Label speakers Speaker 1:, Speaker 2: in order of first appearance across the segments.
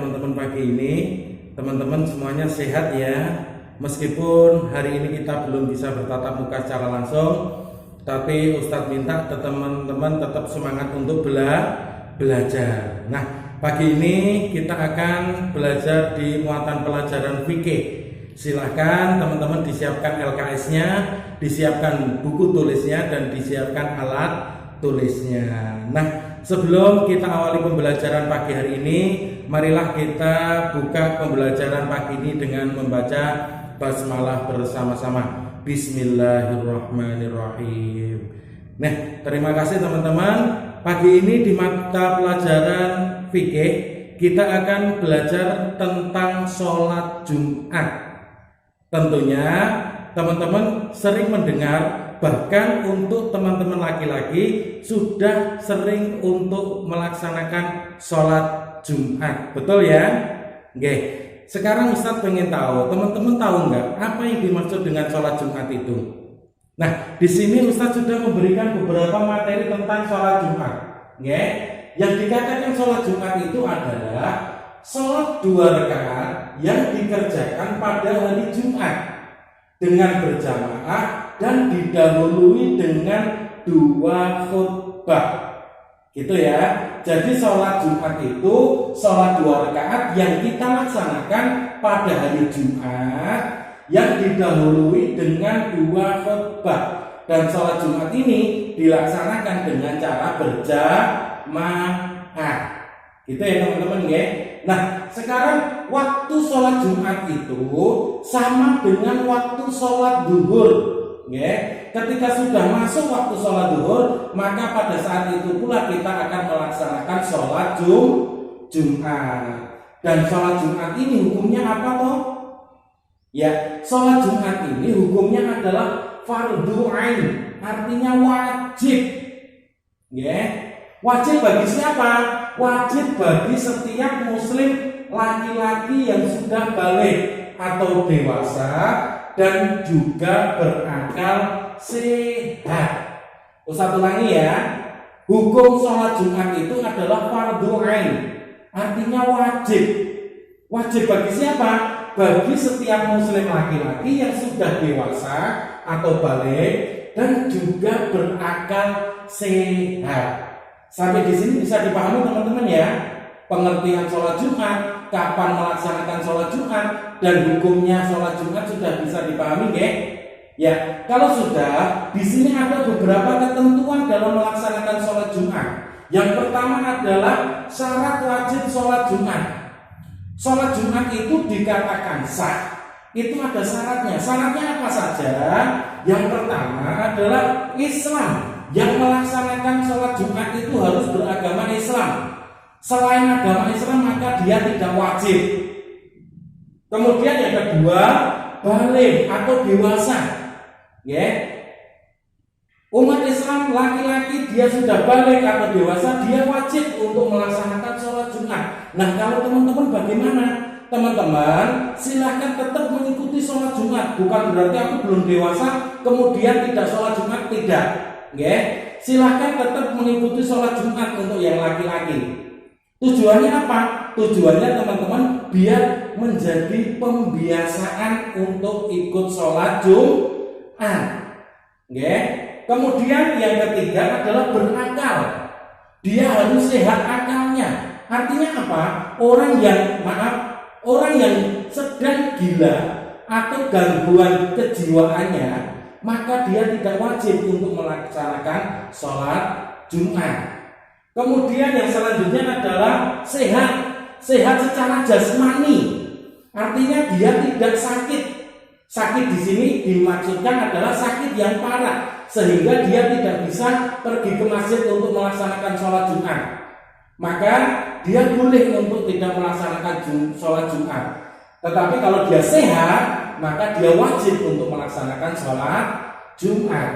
Speaker 1: teman-teman pagi ini. Teman-teman semuanya sehat ya. Meskipun hari ini kita belum bisa bertatap muka secara langsung, tapi Ustadz minta teman-teman tetap semangat untuk belajar. Nah, pagi ini kita akan belajar di muatan pelajaran fikih. Silahkan teman-teman disiapkan LKS-nya, disiapkan buku tulisnya, dan disiapkan alat tulisnya. Nah, sebelum kita awali pembelajaran pagi hari ini, marilah kita buka pembelajaran pagi ini dengan membaca basmalah bersama-sama. Bismillahirrahmanirrahim. Nah, terima kasih teman-teman. Pagi ini di mata pelajaran fikih kita akan belajar tentang sholat Jumat. Tentunya teman-teman sering mendengar, bahkan untuk teman-teman laki-laki sudah sering untuk melaksanakan sholat Jumat, betul ya? Oke. Sekarang Ustadz pengen tahu, teman-teman tahu nggak apa yang dimaksud dengan sholat Jumat itu? Nah, di sini Ustadz sudah memberikan beberapa materi tentang sholat Jumat. Oke. Yang dikatakan sholat Jumat itu adalah sholat 2 rakaat yang dikerjakan pada hari Jumat dengan berjamaah dan didahului dengan 2 khutbah. Gitu ya. Jadi sholat Jumat itu sholat 2 rakaat yang kita laksanakan pada hari Jumat yang didahului dengan 2 khutbah. Dan sholat Jumat ini dilaksanakan dengan cara berjamaah. Gitu ya teman-teman ya. Nah, sekarang waktu sholat Jumat itu sama dengan waktu sholat duhur. Ya. Ketika sudah masuk waktu sholat duhur, maka pada saat itu pula kita akan melaksanakan sholat Jumat. Dan sholat Jumat ini hukumnya apa toh? Ya, sholat Jumat ini hukumnya adalah fardhu ain, artinya wajib. Ya. Wajib bagi siapa? Wajib bagi setiap muslim laki-laki yang sudah balik atau dewasa dan juga berakal sehat. Ustaz ulangi ya. Hukum sholat Jumat itu adalah fardhu ain, artinya wajib. Wajib bagi siapa? Bagi setiap muslim laki-laki yang sudah dewasa atau balik dan juga berakal sehat. Sampai di sini bisa dipahami teman-teman ya, pengertian sholat Jumat, kapan melaksanakan sholat Jumat, dan hukumnya sholat Jumat sudah bisa dipahami ya? Ya, kalau sudah, di sini ada beberapa ketentuan dalam melaksanakan sholat Jumat. Yang pertama adalah syarat wajib sholat Jumat. Sholat Jumat itu dikatakan sah, itu ada syaratnya. Syaratnya apa saja? Yang pertama adalah Islam. Yang melaksanakan sholat Jumat itu harus beragama Islam. Selain agama Islam maka dia tidak wajib. Kemudian yang kedua, baligh atau dewasa. Ya. Umat Islam laki-laki dia sudah baligh atau dewasa, dia wajib untuk melaksanakan sholat Jumat. Nah, kalau teman-teman bagaimana? Teman-teman silahkan tetap mengikuti sholat Jumat. Bukan berarti aku belum dewasa kemudian tidak sholat Jumat, tidak. Ya, silahkan tetap mengikuti sholat Jumat untuk yang laki-laki. Tujuannya apa? Tujuannya teman-teman biar menjadi pembiasaan untuk ikut sholat Jumat. Ya. Kemudian yang ketiga adalah berakal. Dia harus sehat akalnya. Artinya apa? Orang yang sedang gila atau gangguan kejiwaannya, maka dia tidak wajib untuk melaksanakan sholat Jumat. Kemudian yang selanjutnya adalah sehat secara jasmani. Artinya dia tidak sakit. Sakit di sini dimaksudkan adalah sakit yang parah sehingga dia tidak bisa pergi ke masjid untuk melaksanakan sholat Jumat. Maka dia boleh untuk tidak melaksanakan sholat Jumat. Tetapi kalau dia sehat, maka dia wajib untuk melaksanakan sholat Jumat.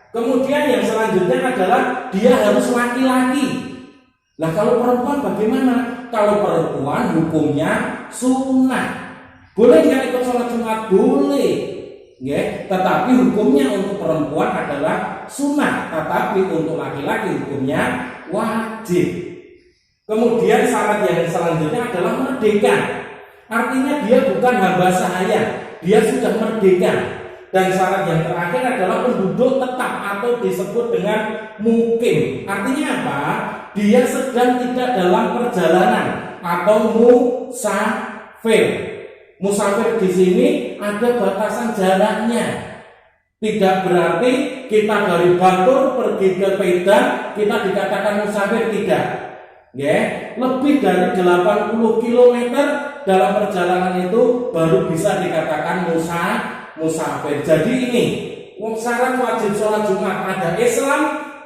Speaker 1: Kemudian yang selanjutnya adalah dia harus laki-laki. Nah, kalau perempuan bagaimana? Kalau perempuan hukumnya sunnah. Boleh nggak ikut sholat Jumat? Boleh. Ya, tetapi hukumnya untuk perempuan adalah sunnah. Tetapi untuk laki-laki hukumnya wajib. Kemudian syarat yang selanjutnya adalah merdeka. Artinya dia bukan hamba sahaya, dia sudah merdeka. Dan syarat yang terakhir adalah penduduk tetap atau disebut dengan mukim. Artinya apa? Dia sedang tidak dalam perjalanan atau musafir. Musafir di sini ada batasan jaraknya. Tidak berarti kita dari Batur pergi ke Medan kita dikatakan musafir, tidak. Lebih dari 80 km dalam perjalanan itu baru bisa dikatakan musafir. Jadi ini syarat wajib sholat Jumat ada Islam,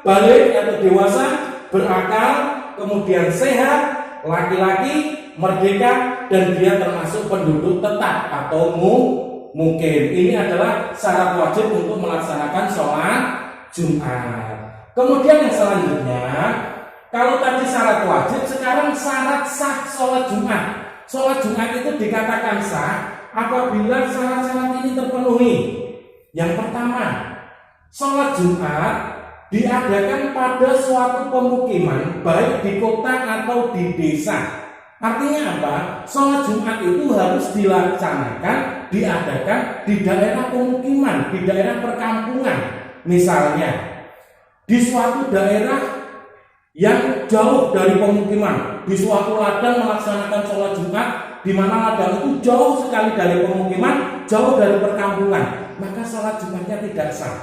Speaker 1: balik atau dewasa, berakal, kemudian sehat, laki-laki, merdeka, dan dia termasuk penduduk tetap atau mukim. Ini adalah syarat wajib untuk melaksanakan sholat Jumat. Kemudian yang selanjutnya, kalau tadi syarat wajib, sekarang syarat sah sholat Jumat. Sholat Jumat itu dikatakan sah apabila syarat-syarat ini terpenuhi. Yang pertama, sholat Jumat diadakan pada suatu pemukiman, baik di kota atau di desa. Artinya apa? Sholat Jumat itu harus dilaksanakan, diadakan di daerah pemukiman, di daerah perkampungan. Misalnya, di suatu daerah yang jauh dari pemukiman, di suatu ladang melaksanakan sholat Jumat, di mana ladang itu jauh sekali dari pemukiman, jauh dari perkampungan, maka sholat Jumatnya tidak sah.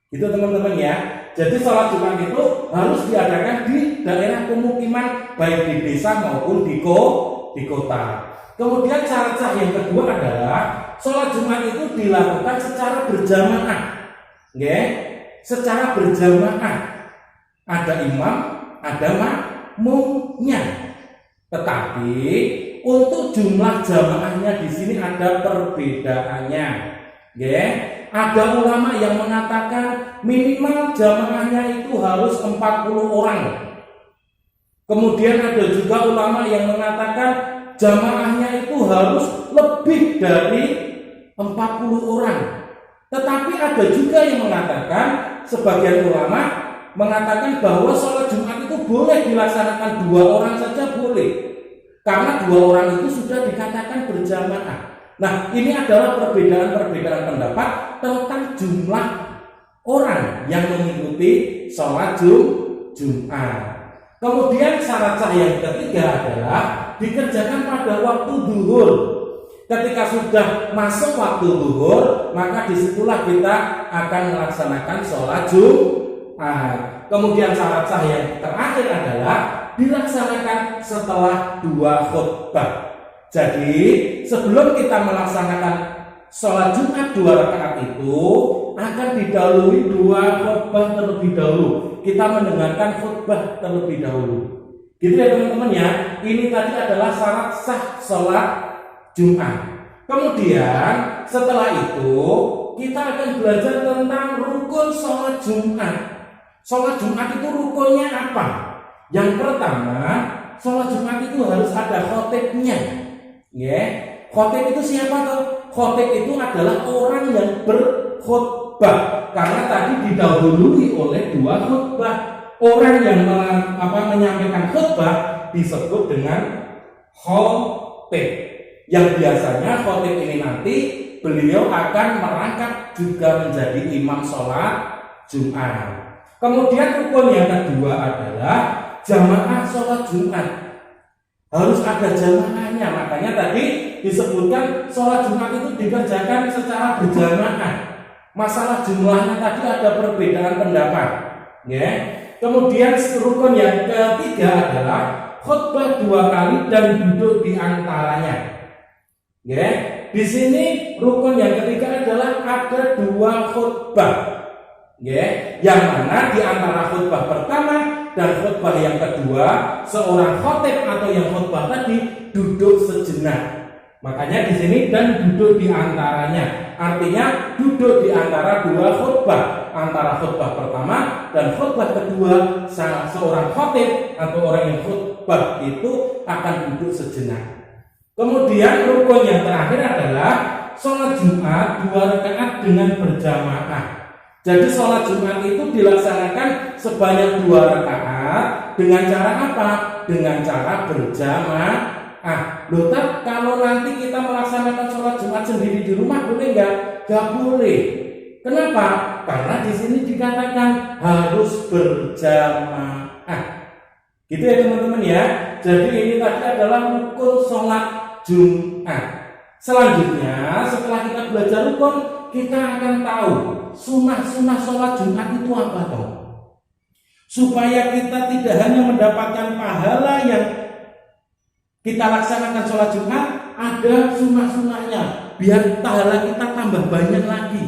Speaker 1: Itu teman-teman ya. Jadi sholat Jumat itu harus diadakan di daerah pemukiman, baik di desa maupun di kota. Kemudian syarat sah yang kedua adalah sholat Jumat itu dilakukan secara berjamaah. Secara berjamaah. Ada imam, ada makmumnya. Tetapi untuk jumlah jamaahnya di sini ada perbedaannya. Ada ulama yang mengatakan minimal jamaahnya itu harus 40 orang. Kemudian ada juga ulama yang mengatakan jamaahnya itu harus lebih dari 40 orang. Tetapi ada juga yang mengatakan, sebagian ulama mengatakan bahwa sholat Jumat itu boleh dilaksanakan 2 orang saja boleh, karena 2 orang itu sudah dikatakan berjamaah. Nah, ini adalah perbedaan-perbedaan pendapat tentang jumlah orang yang mengikuti sholat Jumat. Kemudian syarat sah yang ketiga adalah dikerjakan pada waktu zuhur. Ketika sudah masuk waktu zuhur, maka disitulah kita akan melaksanakan sholat Jumat. Kemudian syarat sah yang terakhir adalah dilaksanakan setelah 2 khutbah. Jadi sebelum kita melaksanakan sholat Jumat 2 rakaat itu akan didahului 2 khutbah terlebih dahulu. Kita mendengarkan khutbah terlebih dahulu. Gitu ya teman-teman ya. Ini tadi adalah syarat sah sholat Jumat. Kemudian setelah itu kita akan belajar tentang rukun sholat Jumat. Sholat Jumat itu rukunnya apa? Yang pertama, sholat Jumat itu harus ada khotibnya. Khotib itu siapa tuh? Khotib itu adalah orang yang berkhutbah, karena tadi didahului oleh 2 khutbah. Orang yang menyampaikan khutbah disebut dengan khotib. Yang biasanya khotib ini nanti beliau akan merangkap juga menjadi imam sholat Jumat. Kemudian rukun yang kedua adalah jamaah sholat Jumat. Harus ada jamaahnya. Makanya tadi disebutkan sholat Jumat itu dikerjakan secara berjamaah. Masalah jumlahnya tadi ada perbedaan pendapat. Kemudian rukun yang ketiga adalah khutbah 2 kali dan duduk di antaranya. Di sini rukun yang ketiga adalah ada 2 khutbah. Yang mana di antara khutbah pertama dan khutbah yang kedua, seorang khotib atau yang khutbah tadi duduk sejenak. Makanya di sini dan duduk di antaranya. Artinya duduk di antara 2 khutbah, antara khutbah pertama dan khutbah kedua, seorang khotib atau orang yang khutbah itu akan duduk sejenak. Kemudian rukun yang terakhir adalah sholat Jumat 2 rakaat dengan berjamaah. Jadi sholat Jumat itu dilaksanakan sebanyak 2 rakaat dengan cara apa? Dengan cara berjamaah. Loh, kalau nanti kita melaksanakan sholat Jumat sendiri di rumah boleh nggak? Nggak boleh. Kenapa? Karena di sini dikatakan harus berjamaah. Gitu ya teman-teman ya. Jadi ini tadi adalah rukun sholat Jumat. Selanjutnya setelah kita belajar rukun, kita akan tahu sunah-sunah sholat Jumat itu apa toh? Supaya kita tidak hanya mendapatkan pahala yang kita laksanakan sholat Jumat, ada sunah-sunahnya biar pahala kita tambah banyak lagi.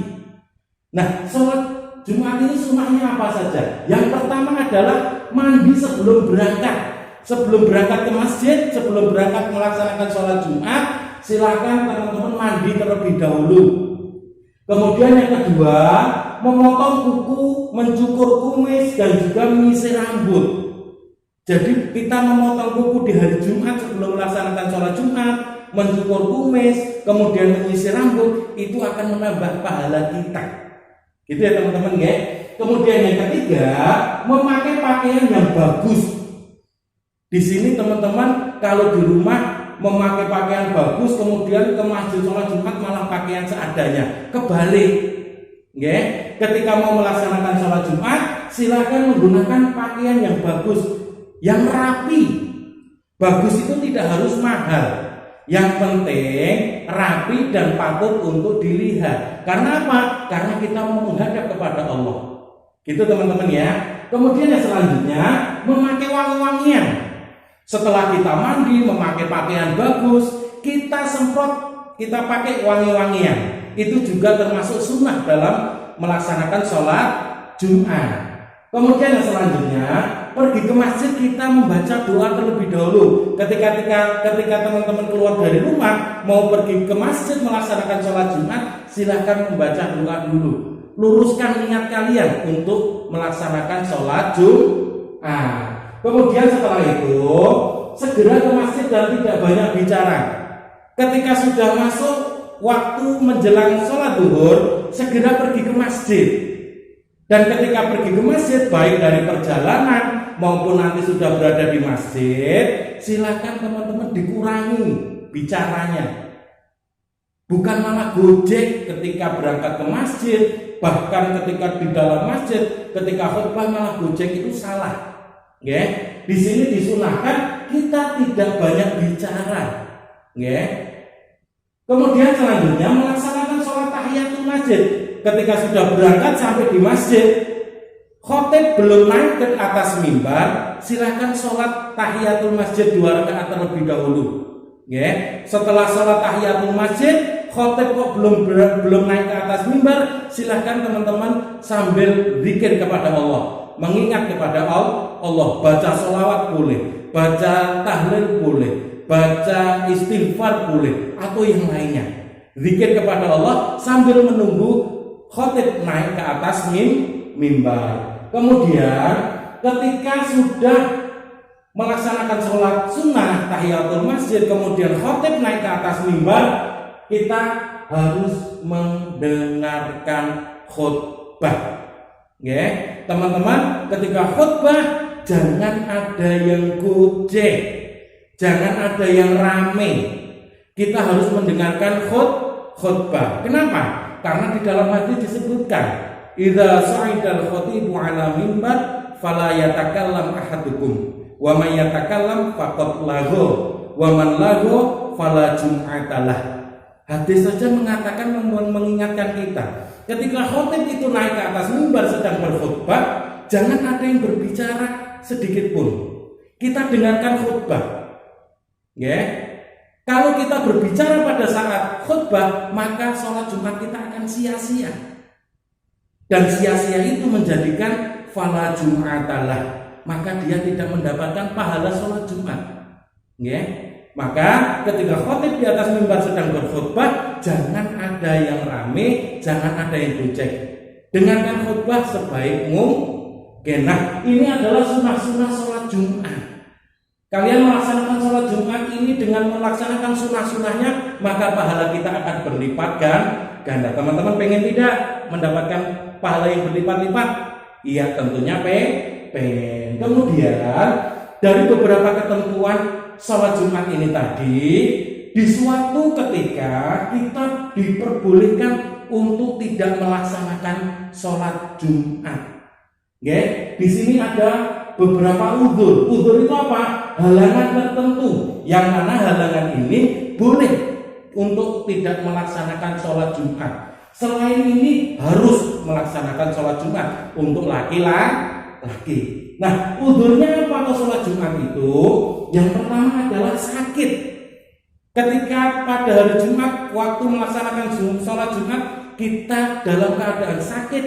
Speaker 1: Nah, sholat Jumat ini sunahnya apa saja? Yang pertama adalah mandi sebelum berangkat. Sebelum berangkat ke masjid, sebelum berangkat melaksanakan sholat Jumat, silakan teman-teman mandi terlebih dahulu. Kemudian yang kedua, memotong kuku, mencukur kumis, dan juga menyisir rambut. Jadi kita memotong kuku di hari Jumat sebelum melaksanakan sholat Jumat, mencukur kumis, kemudian menyisir rambut, itu akan menambah pahala kita. Gitu ya teman-teman ya. Kemudian yang ketiga, memakai pakaian yang bagus. Di sini teman-teman kalau di rumah memakai pakaian bagus, kemudian ke masjid sholat Jumat malah pakaian seadanya, kebalik. Ya, ketika mau melaksanakan sholat Jumat, silakan menggunakan pakaian yang bagus, yang rapi. Bagus itu tidak harus mahal. Yang penting rapi dan patut untuk dilihat. Karena apa? Karena kita mau menghadap kepada Allah. Gitu teman-teman ya. Kemudian yang selanjutnya, memakai wangi-wangian. Setelah kita mandi, memakai pakaian bagus, kita semprot, kita pakai wangi-wangian. Itu juga termasuk sunnah dalam melaksanakan sholat Jumat. Kemudian yang selanjutnya, pergi ke masjid kita membaca doa terlebih dahulu. Ketika teman-teman keluar dari rumah mau pergi ke masjid melaksanakan sholat Jumat, silakan membaca doa dulu. Luruskan niat kalian untuk melaksanakan sholat Jumat. Kemudian setelah itu segera ke masjid dan tidak banyak bicara. Ketika sudah masuk waktu menjelang sholat zuhur, segera pergi ke masjid. Dan ketika pergi ke masjid, baik dari perjalanan maupun nanti sudah berada di masjid, silakan teman-teman dikurangi bicaranya. Bukan malah gojek ketika berangkat ke masjid, bahkan ketika di dalam masjid, ketika khutbah malah gojek, itu salah. Ya, di sini disunahkan kita tidak banyak bicara. Ya. Kemudian selanjutnya melaksanakan sholat tahiyatul masjid. Ketika sudah berangkat sampai di masjid, khotib belum naik ke atas mimbar, silakan sholat tahiyatul masjid 2 rakaat terlebih dahulu. Ya, setelah sholat tahiyatul masjid, khotib kok belum naik ke atas mimbar, silakan teman-teman sambil zikir kepada Allah, mengingat kepada Allah, baca sholawat boleh, baca tahlil boleh, baca istighfar boleh, atau yang lainnya. Zikir kepada Allah sambil menunggu khotib naik ke atas mimbar. Kemudian ketika sudah melaksanakan sholat sunnah tahiyatul masjid, kemudian khotib naik ke atas mimbar, kita harus mendengarkan khutbah. Ya, teman-teman, ketika khutbah jangan ada yang gojek, jangan ada yang rame. Kita harus mendengarkan khutbah. Kenapa? Karena di dalam hadis disebutkan, idza sa'idal khatibu 'ala mimbar fala yatakallam ahadukum wa may yatakallam faqad lagho wa man lagho fala jum'atalah. Hadis saja mengatakan, mengingatkan kita, ketika khotib itu naik ke atas mimbar sedang berkhutbah, jangan ada yang berbicara sedikit pun. Kita dengarkan khutbah. Ya. Kalau kita berbicara pada saat khutbah, maka sholat Jumat kita akan sia-sia. Dan sia-sia itu menjadikan fala jum'atalah, maka dia tidak mendapatkan pahala sholat Jumat. Ya. Maka ketika khotib di atas mimbar sedang berkhutbah, jangan ada yang rame, jangan ada yang gojek. Dengarkan khutbah sebaik mungkin. Nah, ini adalah sunah-sunah sholat Jumat. Kalian melaksanakan sholat Jumat ini dengan melaksanakan sunah-sunahnya, maka pahala kita akan berlipat ganda. Teman-teman pengen tidak mendapatkan pahala yang berlipat-lipat? Iya, tentunya pengen. Kemudian dari beberapa ketentuan sholat Jumat ini tadi, di suatu ketika kita diperbolehkan untuk tidak melaksanakan sholat Jumat. Oke, di sini ada beberapa udzur. Udzur itu apa? Halangan tertentu, yang mana halangan ini boleh untuk tidak melaksanakan sholat Jumat. Selain ini harus melaksanakan sholat Jumat untuk laki-laki. Nah, udzurnya apa ke sholat Jumat itu? Yang pertama adalah sakit. Ketika pada hari Jumat waktu melaksanakan sholat Jumat kita dalam keadaan sakit,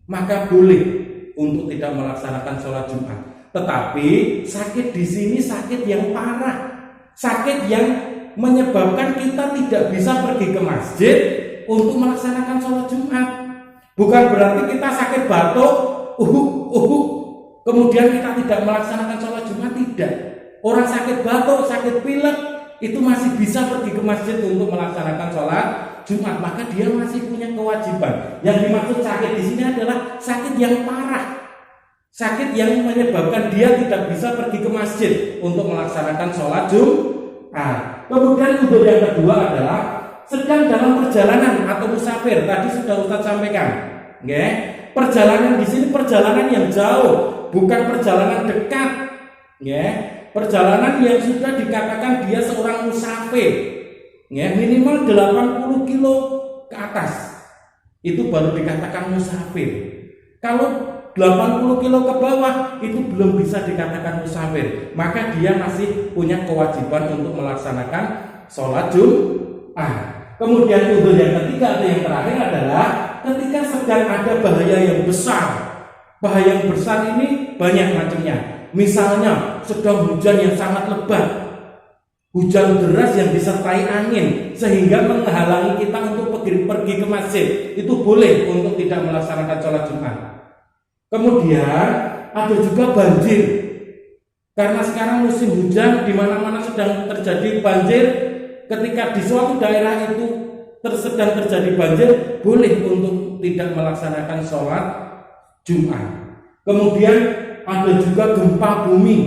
Speaker 1: maka boleh untuk tidak melaksanakan sholat Jumat. Tetapi sakit di sini sakit yang parah, sakit yang menyebabkan kita tidak bisa pergi ke masjid untuk melaksanakan sholat Jumat. Bukan berarti kita sakit batuk, kemudian kita tidak melaksanakan sholat Jumat, tidak. Orang sakit batuk, sakit pilek itu masih bisa pergi ke masjid untuk melaksanakan sholat Jumat, maka dia masih punya kewajiban. Yang dimaksud sakit di sini adalah sakit yang parah, sakit yang menyebabkan dia tidak bisa pergi ke masjid untuk melaksanakan sholat Jumat. Kemudian udzur yang kedua adalah sedang dalam perjalanan atau musafir. Tadi sudah Ustaz sampaikan, perjalanan di sini perjalanan yang jauh, bukan perjalanan dekat, perjalanan yang sudah dikatakan dia seorang musafir, minimal 80 kilo ke atas, itu baru dikatakan musafir. Kalau 80 kilo ke bawah itu belum bisa dikatakan musafir, maka dia masih punya kewajiban untuk melaksanakan sholat Jumat. Kemudian udzur yang ketiga atau yang terakhir adalah ketika sedang ada bahaya yang besar. Bahaya yang besar ini banyak macamnya. Misalnya sedang hujan yang sangat lebat, hujan deras yang disertai angin sehingga menghalangi kita untuk pergi ke masjid, itu boleh untuk tidak melaksanakan sholat Jumat. Kemudian ada juga banjir, karena sekarang musim hujan, di mana-mana sedang terjadi banjir. Ketika di suatu daerah itu sedang terjadi banjir, boleh untuk tidak melaksanakan sholat Jumat. Kemudian ada juga gempa bumi.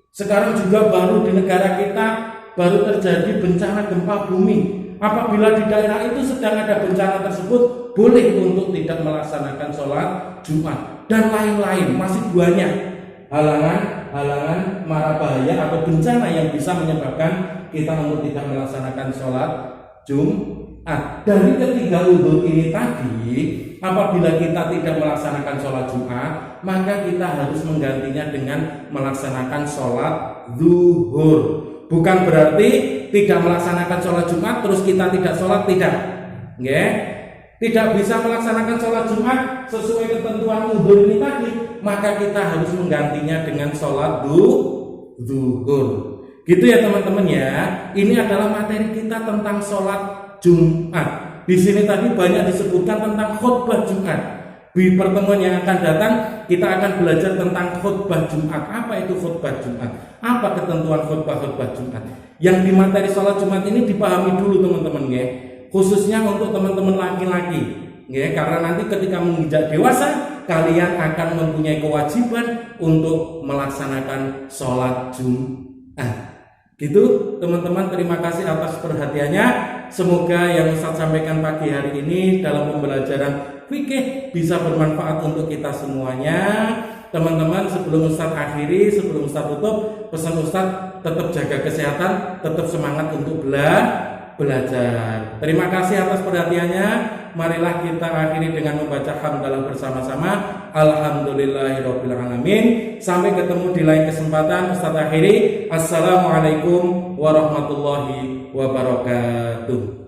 Speaker 1: Sekarang juga baru di negara kita baru terjadi bencana gempa bumi. Apabila di daerah itu sedang ada bencana tersebut, boleh untuk tidak melaksanakan sholat Jumat. Dan lain-lain, masih banyak halangan, mara bahaya atau bencana yang bisa menyebabkan kita untuk tidak melaksanakan sholat Jumat. Dari ketiga udzur ini tadi, apabila kita tidak melaksanakan sholat Jumat, maka kita harus menggantinya dengan melaksanakan sholat zuhur. Bukan berarti tidak melaksanakan sholat Jumat terus kita tidak sholat, tidak. Tidak bisa melaksanakan sholat Jumat sesuai ketentuan udzur ini tadi, maka kita harus menggantinya dengan sholat zuhur. Gitu ya teman-teman ya. Ini adalah materi kita tentang sholat Jumat. Di sini tadi banyak disebutkan tentang khutbah Jumat. Di pertemuan yang akan datang kita akan belajar tentang khutbah Jumat. Apa itu khutbah Jumat? Apa ketentuan khutbah Jumat? Yang di materi sholat Jumat ini dipahami dulu teman-teman ya. Khususnya untuk teman-teman laki-laki ya, karena nanti ketika menginjak dewasa kalian akan mempunyai kewajiban untuk melaksanakan sholat Jumat. Gitu teman-teman, terima kasih atas perhatiannya. Semoga yang Ustaz sampaikan pagi hari ini dalam pembelajaran fikih bisa bermanfaat untuk kita semuanya. Teman-teman, sebelum Ustaz akhiri, sebelum Ustaz tutup, pesan Ustaz tetap jaga kesehatan, tetap semangat untuk belajar. Terima kasih atas perhatiannya. Marilah kita akhiri dengan membaca hamdalah bersama-sama. Alhamdulillahirabbil alamin. Sampai ketemu di lain kesempatan. Ustaz akhiri. Assalamualaikum warahmatullahi wabarakatuh.